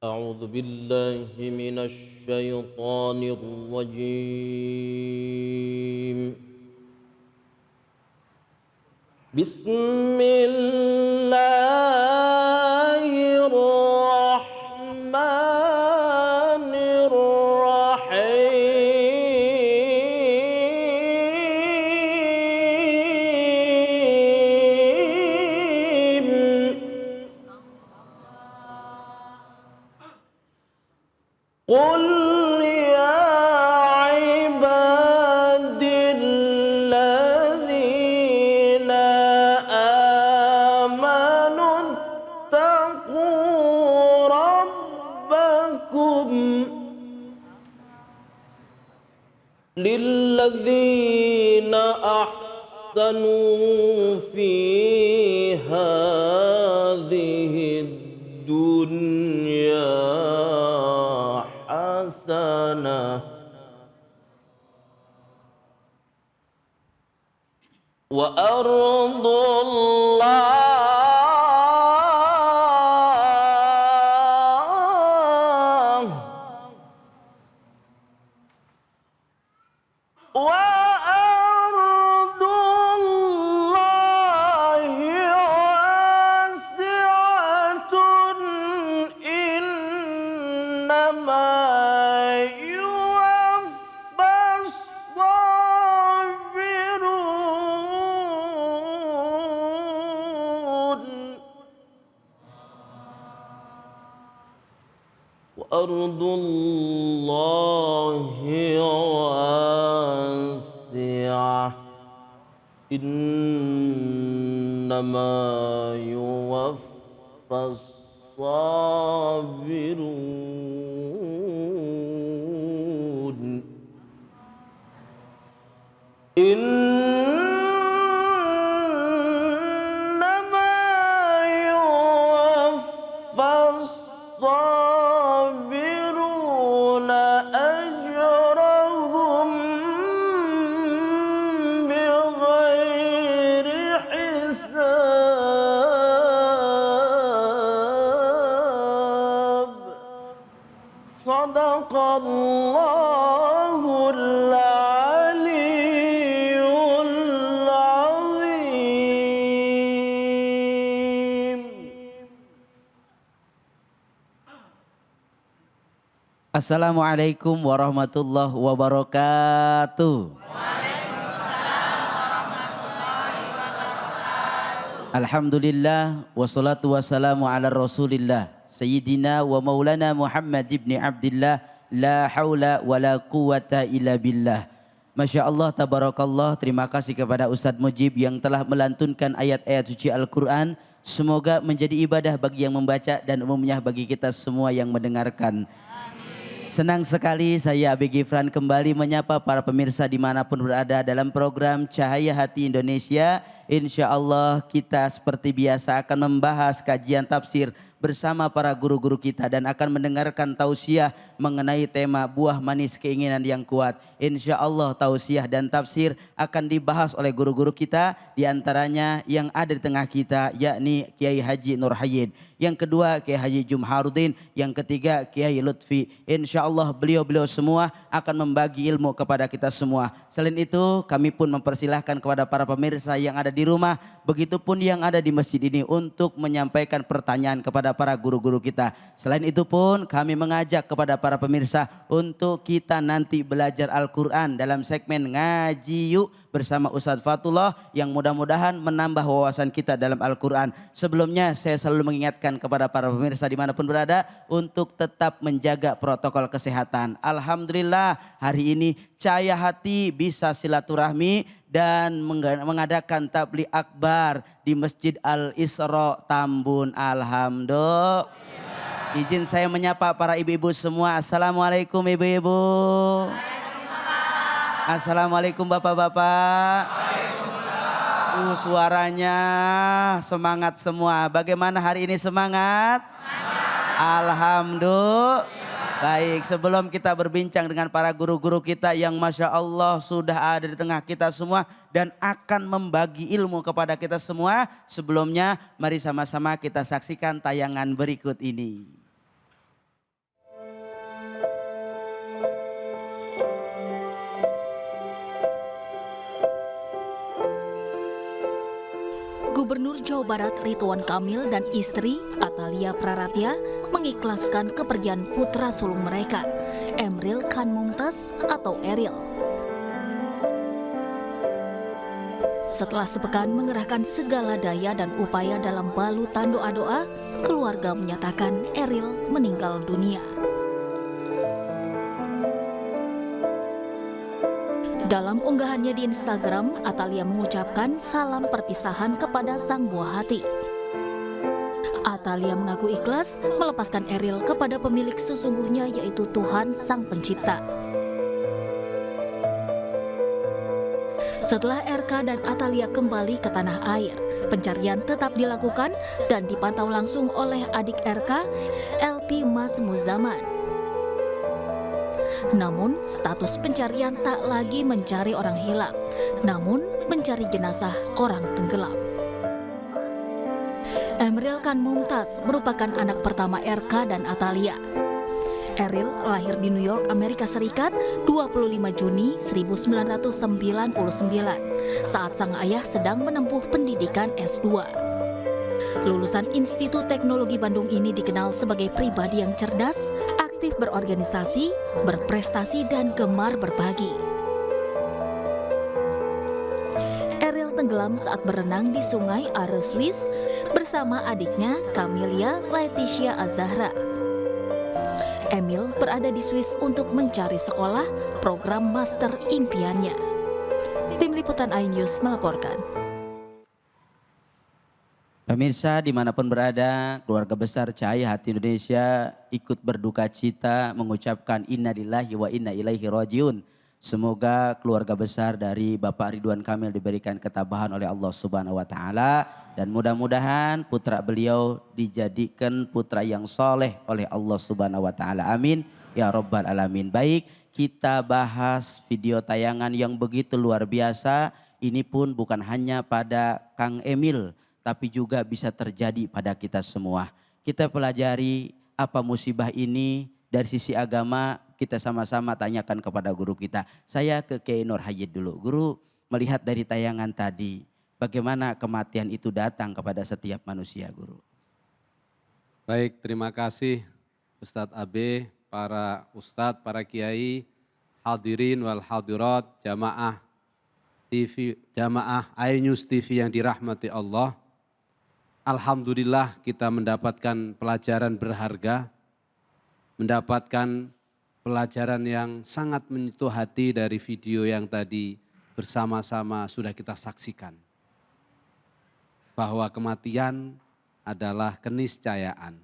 أعوذ بالله من الشيطان الرجيم. بسم الله الرحمن الرحيم. قل يا عبادي الذين آمنوا اتقوا ربكم للذين أحسنوا في هذه الدنيا حسنة وأرض الله وأرض الله واسعة إنما يوفى الصابرون وأرض الله واسعة إنما يوفى الصابرون إنما يوفى الصابرون أجرهم بغير حساب صدق الله العلي العظيم. Assalamualaikum warahmatullahi wabarakatuh. Alhamdulillah wassalatu wassalamu ala rasulillah Sayyidina wa maulana Muhammad ibn Abdillah la haula wa la quwata illa billah. Masya Allah, tabarakallah. Terima kasih kepada Ustadz Mujib yang telah melantunkan ayat-ayat suci Al-Quran. Semoga menjadi ibadah bagi yang membaca dan umumnya bagi kita semua yang mendengarkan. Senang sekali saya Abi Gifran kembali menyapa para pemirsa dimanapun berada dalam program Cahaya Hati Indonesia. Insya Allah kita seperti biasa akan membahas kajian tafsir bersama para guru-guru kita dan akan mendengarkan tausiah mengenai tema buah manis keinginan yang kuat. Insya Allah tausiah dan tafsir akan dibahas oleh guru-guru kita, diantaranya yang ada di tengah kita yakni Kiai Haji Nur Hayyid, yang kedua Kiai Haji Jumharudin, yang ketiga Kiai Lutfi. Insya Allah beliau-beliau semua akan membagi ilmu kepada kita semua. Selain itu kami pun mempersilahkan kepada para pemirsa yang ada di rumah, begitupun yang ada di masjid ini untuk menyampaikan pertanyaan kepada para guru-guru kita. Selain itu pun kami mengajak kepada para pemirsa untuk kita nanti belajar Al-Quran dalam segmen Ngaji Yuk bersama Ustadz Fatullah yang mudah-mudahan menambah wawasan kita dalam Al-Quran. Sebelumnya saya selalu mengingatkan kepada para pemirsa dimanapun berada untuk tetap menjaga protokol kesehatan. Alhamdulillah hari ini Cahaya Hati bisa silaturahmi dan mengadakan tabligh akbar di Masjid Al-Isra Tambun. Alhamdulillah. Izin saya menyapa para ibu-ibu semua. Assalamualaikum ibu-ibu. Assalamualaikum bapak-bapak. Suaranya semangat semua. Bagaimana hari ini semangat? Alhamdulillah. Baik, sebelum kita berbincang dengan para guru-guru kita yang Masya Allah sudah ada di tengah kita semua dan akan membagi ilmu kepada kita semua. Sebelumnya mari sama-sama kita saksikan tayangan berikut ini. Gubernur Jawa Barat Ridwan Kamil dan istri Atalia Praratya mengikhlaskan kepergian putra sulung mereka, Emril Khan Mumtaz atau Eril. Setelah sepekan mengerahkan segala daya dan upaya dalam balutan doa-doa, keluarga menyatakan Eril meninggal dunia. Dalam unggahannya di Instagram, Atalia mengucapkan salam perpisahan kepada sang buah hati. Atalia mengaku ikhlas melepaskan Eril kepada pemilik sesungguhnya, yaitu Tuhan Sang Pencipta. Setelah RK dan Atalia kembali ke tanah air, pencarian tetap dilakukan dan dipantau langsung oleh adik RK, LP Mas Muzaman. Namun, status pencarian tak lagi mencari orang hilang, namun mencari jenazah orang tenggelam. Emril Khan Mumtaz merupakan anak pertama RK dan Atalia. Eril lahir di New York, Amerika Serikat, 25 Juni 1999 saat sang ayah sedang menempuh pendidikan S2. Lulusan Institut Teknologi Bandung ini dikenal sebagai pribadi yang cerdas, aktif berorganisasi, berprestasi, dan gemar berbagi. Eril tenggelam saat berenang di sungai Are, Swiss bersama adiknya Camelia Laetitia Azahra. Emil berada di Swiss untuk mencari sekolah program master impiannya. Tim Liputan iNews melaporkan. Pemirsa dimanapun berada, keluarga besar Cahaya Hati Indonesia ikut berduka cita mengucapkan innalillahi wa inna ilaihi rajiun. Semoga keluarga besar dari Bapak Ridwan Kamil diberikan ketabahan oleh Allah Subhanahu wa taala dan mudah-mudahan putra beliau dijadikan putra yang soleh oleh Allah Subhanahu wa taala. Amin ya rabbal alamin. Baik, kita bahas video tayangan yang begitu luar biasa. Ini pun bukan hanya pada Kang Emil, tapi juga bisa terjadi pada kita semua. Kita pelajari apa musibah ini dari sisi agama, kita sama-sama tanyakan kepada guru kita. Saya ke Kiai Nur Hayyid dulu. Guru, melihat dari tayangan tadi, bagaimana kematian itu datang kepada setiap manusia, Guru? Baik, terima kasih Ustadz Abe, para Ustadz, para Kiai, hadirin wal hadirat, jamaah TV, jamaah iNews TV yang dirahmati Allah. Alhamdulillah kita mendapatkan pelajaran berharga, mendapatkan pelajaran yang sangat menyentuh hati dari video yang tadi bersama-sama sudah kita saksikan. Bahwa kematian adalah keniscayaan.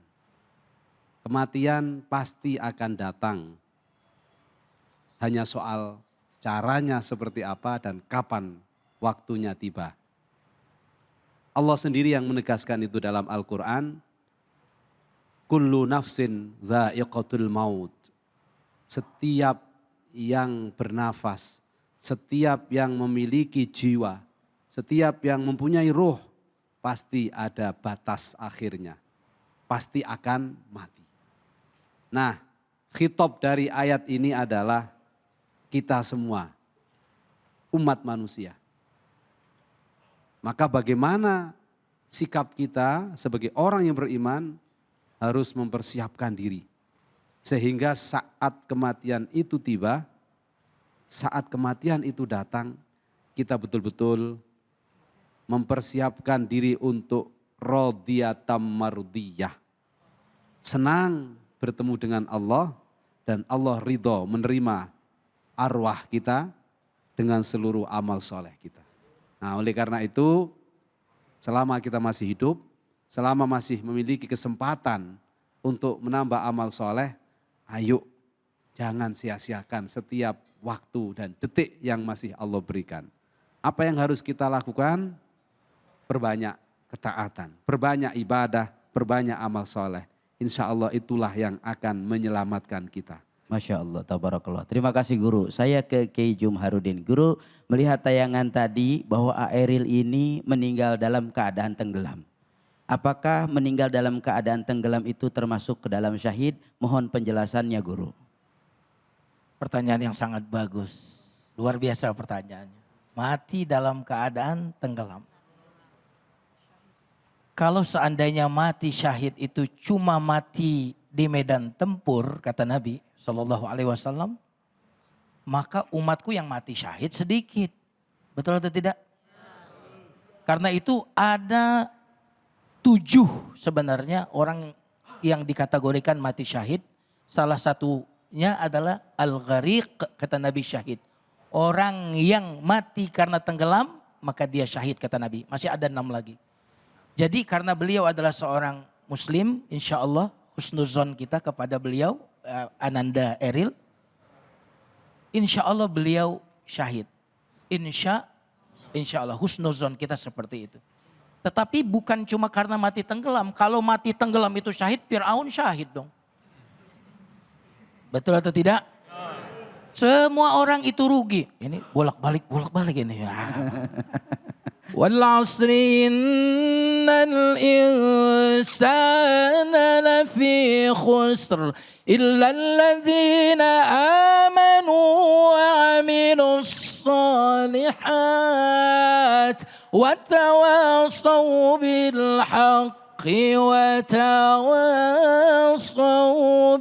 Kematian pasti akan datang. Hanya soal caranya seperti apa dan kapan waktunya tiba. Allah sendiri yang menegaskan itu dalam Al-Quran. Kullu nafsin dha'iqatul maut. Setiap yang bernafas, setiap yang memiliki jiwa, setiap yang mempunyai ruh, pasti ada batas akhirnya. Pasti akan mati. Nah, khitab dari ayat ini adalah kita semua, umat manusia. Maka bagaimana sikap kita sebagai orang yang beriman harus mempersiapkan diri. Sehingga saat kematian itu tiba, saat kematian itu datang, kita betul-betul mempersiapkan diri untuk rodiyatam mardiyah. Senang bertemu dengan Allah dan Allah ridho menerima arwah kita dengan seluruh amal soleh kita. Nah, oleh karena itu selama kita masih hidup, selama masih memiliki kesempatan untuk menambah amal soleh, ayo jangan sia-siakan setiap waktu dan detik yang masih Allah berikan. Apa yang harus kita lakukan? Perbanyak ketaatan, perbanyak ibadah, perbanyak amal soleh. Insya Allah itulah yang akan menyelamatkan kita. Masya Allah, tabarakallah. Terima kasih Guru. Saya ke Kiai Jumharudin. Guru, melihat tayangan tadi bahwa Eril ini meninggal dalam keadaan tenggelam. Apakah meninggal dalam keadaan tenggelam itu termasuk ke dalam syahid? Mohon penjelasannya Guru. Pertanyaan yang sangat bagus. Luar biasa pertanyaannya. Mati dalam keadaan tenggelam. Kalau seandainya mati syahid itu cuma mati di medan tempur, kata Nabi Shallallahu Alaihi Wasallam, maka umatku yang mati syahid sedikit. Betul atau tidak? Karena itu ada 7 sebenarnya orang yang dikategorikan mati syahid. Salah satunya adalah al-ghariq, kata Nabi, syahid. Orang yang mati karena tenggelam, maka dia syahid, kata Nabi. Masih ada 6 lagi. Jadi karena beliau adalah seorang muslim, insya Allah husnuzon kita kepada beliau, Ananda Eril. Insya Allah beliau syahid. Insya Allah husnuzon kita seperti itu. Tetapi bukan cuma karena mati tenggelam. Kalau mati tenggelam itu syahid, Fir'aun syahid dong. Betul atau tidak? Semua orang itu rugi. Ini bolak-balik ini. Wal asri innal insana lafi khusr illa alladhina amanu wa amilus salihat wa tawasaw bil haqqi wa tawasaw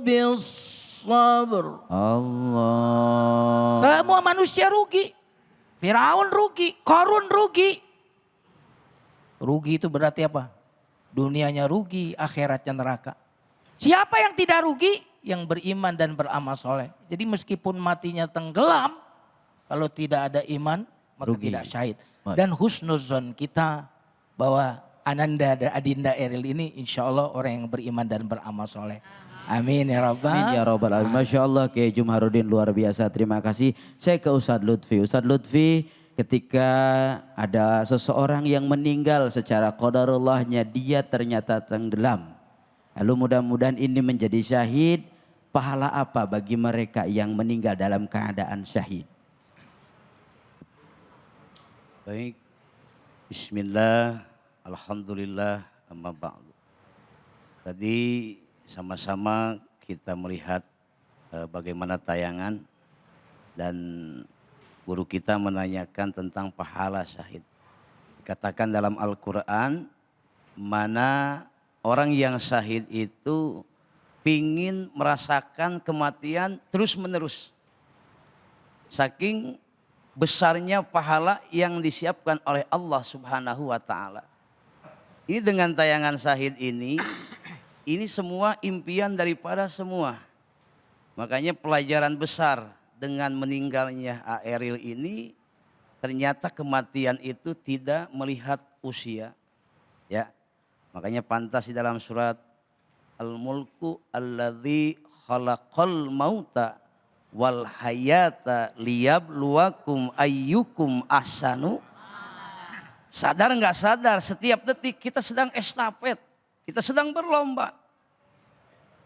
bis sabr. Allah. Semua manusia rugi. Firaun rugi, Qarun rugi. Rugi itu berarti apa? Dunianya rugi, akhiratnya neraka. Siapa yang tidak rugi? Yang beriman dan beramal soleh. Jadi meskipun matinya tenggelam, kalau tidak ada iman, maka Rugi. tidak syahid. Dan husnuzon kita bahwa Ananda dan Adinda Eril ini insya Allah orang yang beriman dan beramal soleh. Amin ya Rabbal. Amin ya Rabbal Alamin. Masya Allah Kiai Jumharudin luar biasa. Terima kasih. Saya ke Ustadz Lutfi. Ustadz Lutfi, ketika ada seseorang yang meninggal secara qadarullahnya dia ternyata tenggelam. Lalu mudah-mudahan ini menjadi syahid. Pahala apa bagi mereka yang meninggal dalam keadaan syahid? Baik, bismillah, alhamdulillah, amma ba'du. Tadi sama-sama kita melihat bagaimana tayangan dan guru kita menanyakan tentang pahala syahid. Dikatakan dalam Al-Quran, mana orang yang syahid itu pingin merasakan kematian terus menerus. Saking besarnya pahala yang disiapkan oleh Allah Subhanahu wa ta'ala. Ini dengan tayangan syahid ini semua impian daripada semua. Makanya pelajaran besar dengan meninggalnya Eril ini, ternyata kematian itu tidak melihat usia. Ya. Makanya pantas di dalam surat Al-Mulku alladzi khalaqal mauta wal hayata liyabluwakum ayyukum ahsanu. Sadar nggak sadar, setiap detik kita sedang estafet, kita sedang berlomba.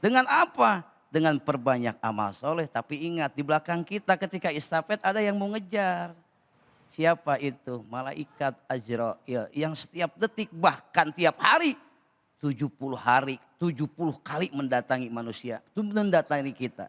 Dengan apa? Dengan perbanyak amal soleh. Tapi ingat, di belakang kita ketika estafet ada yang mau ngejar. Siapa itu? Malaikat Azrail yang setiap detik bahkan tiap hari 70 kali mendatangi manusia, itu mendatangi kita.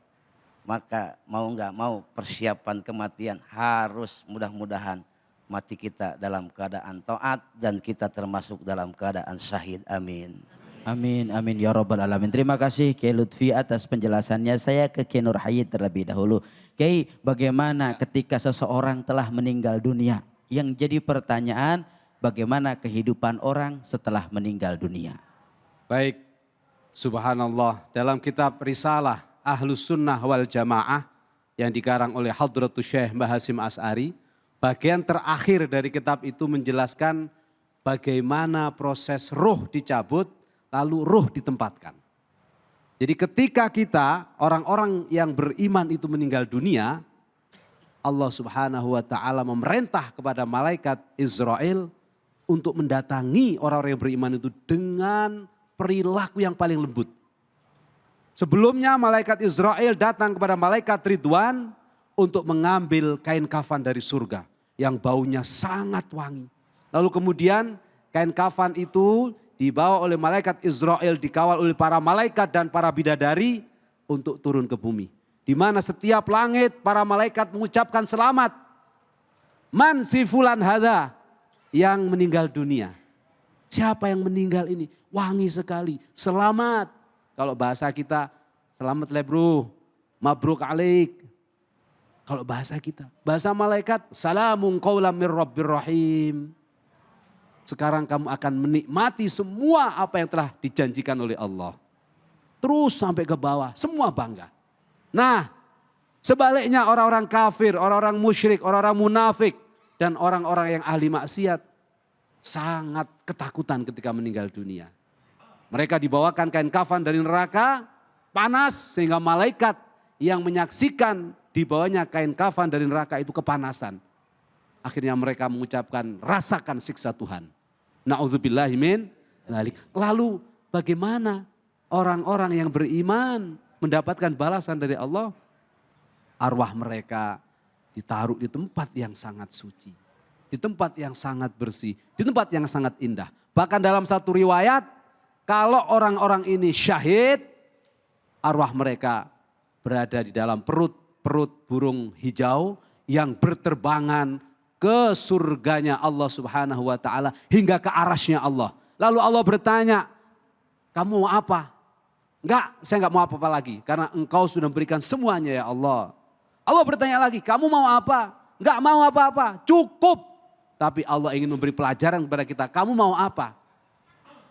Maka mau nggak mau persiapan kematian harus mudah-mudahan mati kita dalam keadaan taat dan kita termasuk dalam keadaan syahid. Amin. Amin, amin ya Rabbal Alamin. Terima kasih Kiai Lutfi atas penjelasannya. Saya ke Kiai Nur Hayid terlebih dahulu. Kiai, bagaimana ketika seseorang telah meninggal dunia? Yang jadi pertanyaan, bagaimana kehidupan orang setelah meninggal dunia? Baik, subhanallah, dalam kitab Risalah Ahlus Sunnah wal Jamaah yang dikarang oleh Hadratus Syekh Mbah Hasyim Asy'ari, bagian terakhir dari kitab itu menjelaskan bagaimana proses ruh dicabut lalu ruh ditempatkan. Jadi ketika kita orang-orang yang beriman itu meninggal dunia, Allah Subhanahu wa ta'ala memerintah kepada malaikat Israel untuk mendatangi orang-orang yang beriman itu dengan perilaku yang paling lembut. Sebelumnya malaikat Israel datang kepada malaikat Ridwan untuk mengambil kain kafan dari surga yang baunya sangat wangi. Lalu kemudian kain kafan itu dibawa oleh malaikat Israel, dikawal oleh para malaikat dan para bidadari untuk turun ke bumi. Di mana setiap langit para malaikat mengucapkan selamat. Man si fulan hadha, yang meninggal dunia. Siapa yang meninggal ini? Wangi sekali, selamat. Kalau bahasa kita, selamat le bro, mabruk alaik. Kalau bahasa kita, bahasa malaikat, salamun qaulam mir rabbir rahim. Sekarang kamu akan menikmati semua apa yang telah dijanjikan oleh Allah. Terus sampai ke bawah, semua bangga. Nah, sebaliknya orang-orang kafir, orang-orang musyrik, orang-orang munafik, dan orang-orang yang ahli maksiat sangat ketakutan ketika meninggal dunia. Mereka dibawakan kain kafan dari neraka, panas sehingga malaikat yang menyaksikan di bawahnya kain kafan dari neraka itu kepanasan. Akhirnya mereka mengucapkan rasakan siksa Tuhan. Na'udzubillahi min dzalik. Lalu bagaimana orang-orang yang beriman mendapatkan balasan dari Allah? Arwah mereka ditaruh di tempat yang sangat suci. Di tempat yang sangat bersih. Di tempat yang sangat indah. Bahkan dalam satu riwayat, kalau orang-orang ini syahid, arwah mereka berada di dalam perut burung hijau yang berterbangan ke surganya Allah Subhanahu wa taala hingga ke arasnya Allah. Lalu Allah bertanya, "Kamu mau apa?" "Enggak, saya enggak mau apa-apa lagi karena Engkau sudah memberikan semuanya ya Allah." Allah bertanya lagi, "Kamu mau apa?" "Enggak mau apa-apa, cukup." Tapi Allah ingin memberi pelajaran kepada kita, "Kamu mau apa?"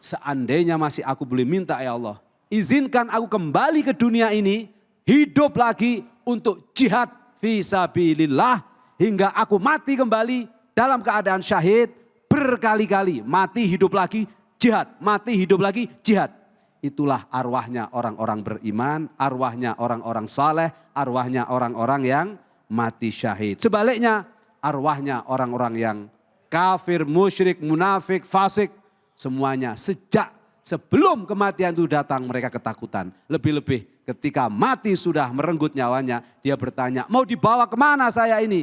"Seandainya masih aku boleh minta ya Allah, izinkan aku kembali ke dunia ini, hidup lagi untuk jihad fisabilillah hingga aku mati kembali dalam keadaan syahid berkali-kali. Mati hidup lagi jihad, mati hidup lagi jihad." Itulah arwahnya orang-orang beriman, arwahnya orang-orang saleh, arwahnya orang-orang yang mati syahid. Sebaliknya arwahnya orang-orang yang kafir, musyrik, munafik, fasik, semuanya sejak sebelum kematian itu datang mereka ketakutan. Lebih-lebih ketika mati sudah merenggut nyawanya, dia bertanya, "Mau dibawa kemana saya ini?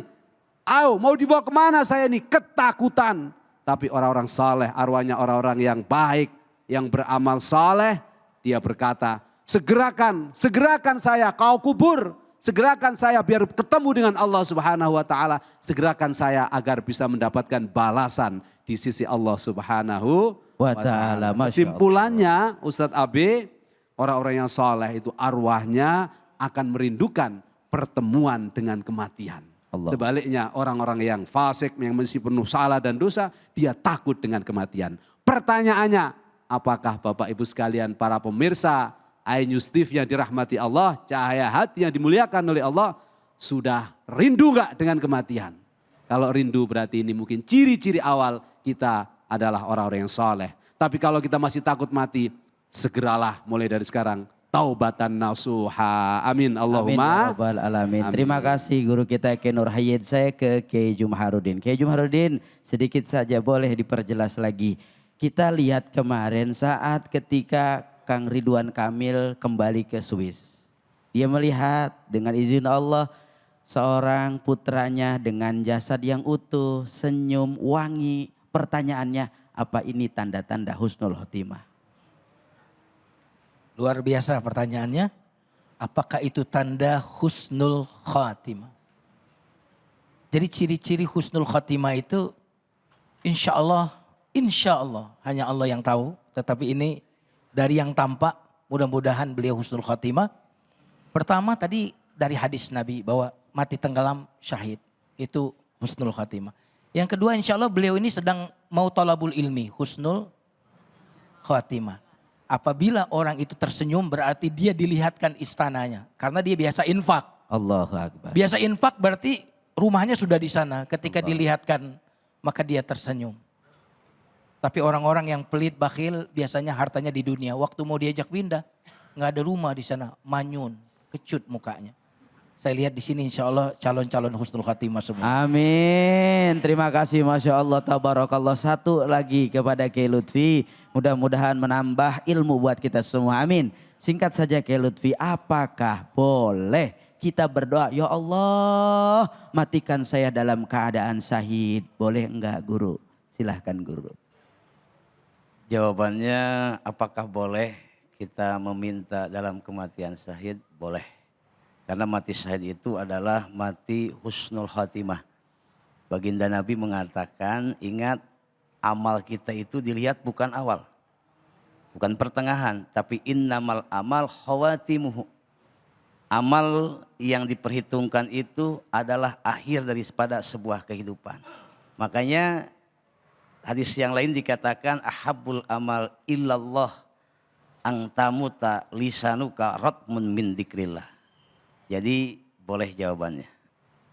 Ayo, mau dibawa kemana saya ini?" Ketakutan. Tapi orang-orang saleh, arwahnya orang-orang yang baik, yang beramal saleh, dia berkata, segerakan saya, kau kubur. Segerakan saya biar ketemu dengan Allah Subhanahu wa taala. Segerakan saya agar bisa mendapatkan balasan di sisi Allah Subhanahu wa taala. Kesimpulannya Ustadz Abe, orang-orang yang saleh itu arwahnya akan merindukan pertemuan dengan kematian. Allah. Sebaliknya orang-orang yang fasik, yang masih penuh salah dan dosa, dia takut dengan kematian. Pertanyaannya, apakah Bapak Ibu sekalian para pemirsa iNews TV yang dirahmati Allah, cahaya hati yang dimuliakan oleh Allah, sudah rindu gak dengan kematian? Kalau rindu berarti ini mungkin ciri-ciri awal kita adalah orang-orang yang saleh. Tapi kalau kita masih takut mati, segeralah mulai dari sekarang taubatan nasuha. Amin Allahumma. Amin ya rabbal alamin. Terima kasih guru kita Kiai Nur Hayyid. Saya ke Kiai Jumharudin. Kiai Jumharudin, sedikit saja boleh diperjelas lagi. Kita lihat kemarin saat ketika Kang Ridwan Kamil kembali ke Swiss. Dia melihat dengan izin Allah seorang putranya dengan jasad yang utuh, senyum, wangi. Pertanyaannya, apa ini tanda-tanda husnul khotimah? Luar biasa pertanyaannya. Apakah itu tanda husnul khatimah? Jadi ciri-ciri husnul khatimah itu insya Allah hanya Allah yang tahu. Tetapi ini dari yang tampak, mudah-mudahan beliau husnul khatimah. Pertama tadi dari hadis Nabi bahwa mati tenggelam syahid. Itu husnul khatimah. Yang kedua insya Allah beliau ini sedang mau talabul ilmi, husnul khatimah. Apabila orang itu tersenyum berarti dia dilihatkan istananya. Karena dia biasa infak. Allahu Akbar. Biasa infak berarti rumahnya sudah di sana. Ketika dilihatkan maka dia tersenyum. Tapi orang-orang yang pelit, bakhil biasanya hartanya di dunia. Waktu mau diajak pindah, nggak ada rumah di sana, manyun, kecut mukanya. Saya lihat di sini insya Allah calon-calon husnul khatimah semua. Amin. Terima kasih Masya Allah, tabarakallah. Satu lagi kepada Kiai Lutfi. Mudah-mudahan menambah ilmu buat kita semua. Amin. Singkat saja Kiai Lutfi, apakah boleh kita berdoa, ya Allah matikan saya dalam keadaan syahid. Boleh enggak guru? Silahkan guru. Jawabannya, apakah boleh kita meminta dalam kematian syahid? Boleh. Karena mati syahid itu adalah mati husnul khatimah. Baginda Nabi mengatakan, ingat amal kita itu dilihat bukan awal, bukan pertengahan, tapi innamal amal khawatimuhu. Amal yang diperhitungkan itu adalah akhir daripada sebuah kehidupan. Makanya hadis yang lain dikatakan ahabbul amal illallah ang tamuta lisanuka ratmun min dzikrillah. Jadi boleh jawabannya.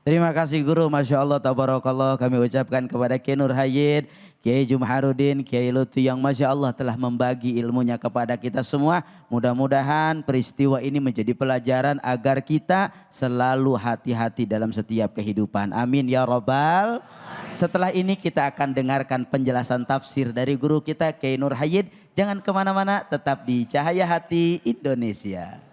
Terima kasih guru, Masya Allah, tabarakallah. Kami ucapkan kepada Kiai Nur Hayyid, Kiai Jumharudin, Kiai Lutfi yang Masya Allah telah membagi ilmunya kepada kita semua. Mudah-mudahan peristiwa ini menjadi pelajaran agar kita selalu hati-hati dalam setiap kehidupan. Amin ya Rabbal. Setelah ini kita akan dengarkan penjelasan tafsir dari guru kita Kiai Nur Hayyid. Jangan kemana-mana, tetap di Cahaya Hati Indonesia.